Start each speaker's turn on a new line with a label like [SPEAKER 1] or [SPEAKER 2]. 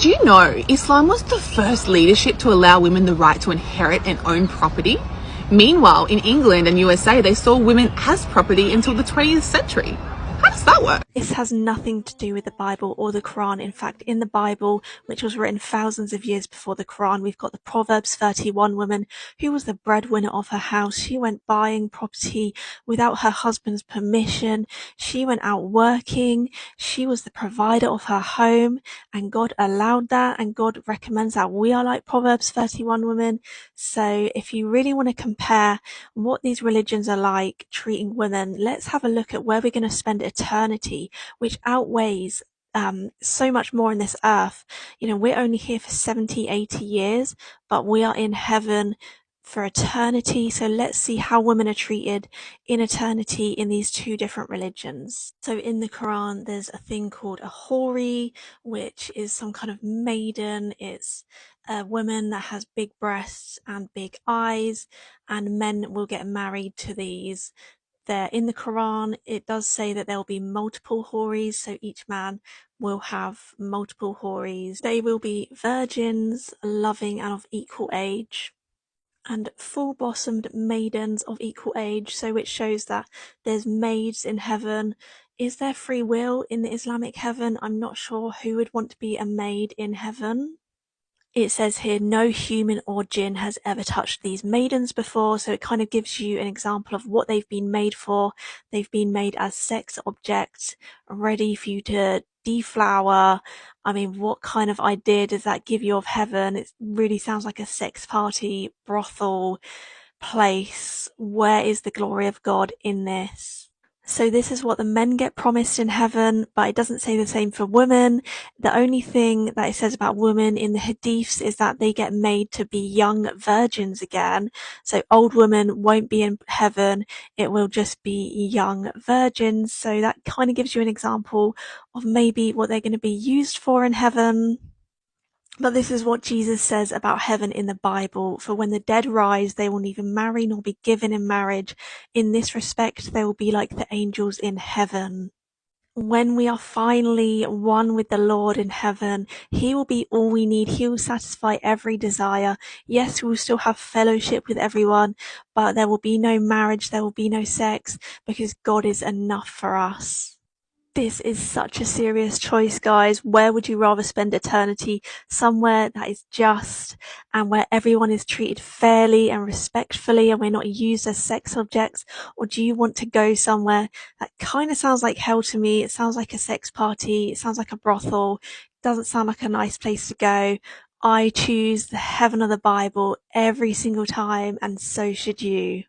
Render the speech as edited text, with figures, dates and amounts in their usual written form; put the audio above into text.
[SPEAKER 1] Do you know Islam was the first leadership to allow women the right to inherit and own property? Meanwhile, in England and USA, they saw women as property until the 20th century. How does that work?
[SPEAKER 2] This has nothing to do with the Bible or the Quran. In fact, in the Bible, which was written thousands of years before the Quran, we've got the Proverbs 31 woman who was the breadwinner of her house. She went buying property without her husband's permission. She went out working. She was the provider of her home, and God allowed that, and God recommends that we are like Proverbs 31 women. So if you really want to compare what these religions are like treating women, let's have a look at where we're going to spend eternity, which outweighs so much more in this earth. We're only here for 70, 80 years, but we are in heaven for eternity. So let's see how women are treated in eternity in these two different religions. So in the Quran, there's a thing called a houri, which is some kind of maiden. It's a woman that has big breasts and big eyes, and men will get married to these. In the Quran, it does say that there will be multiple houris, so each man will have multiple houris. They will be virgins, loving and of equal age, and full-blossomed maidens of equal age, so which shows that there's maids in heaven. Is there free will in the Islamic heaven? I'm not sure who would want to be a maid in heaven. It says here, no human or jinn has ever touched these maidens before, so it kind of gives you an example of what they've been made for. They've been made as sex objects, ready for you to deflower. I mean, what kind of idea does that give you of heaven? It really sounds like a sex party, brothel place. Where is the glory of God in this? So this is what the men get promised in heaven, but it doesn't say the same for women. The only thing that it says about women in the hadiths is that they get made to be young virgins again. So old women won't be in heaven. It will just be young virgins. So that kind of gives you an example of maybe what they're going to be used for in heaven. But this is what Jesus says about heaven in the Bible. For when the dead rise, they will neither marry nor be given in marriage. In this respect, they will be like the angels in heaven. When we are finally one with the Lord in heaven, He will be all we need. He will satisfy every desire. Yes, we will still have fellowship with everyone, but there will be no marriage, there will be no sex, because God is enough for us. This is such a serious choice, guys. Where would you rather spend eternity? Somewhere that is just and where everyone is treated fairly and respectfully and we're not used as sex objects? Or do you want to go somewhere that kind of sounds like hell to me? It sounds like a sex party. It sounds like a brothel. It doesn't sound like a nice place to go. I choose the heaven of the Bible every single time, and so should you.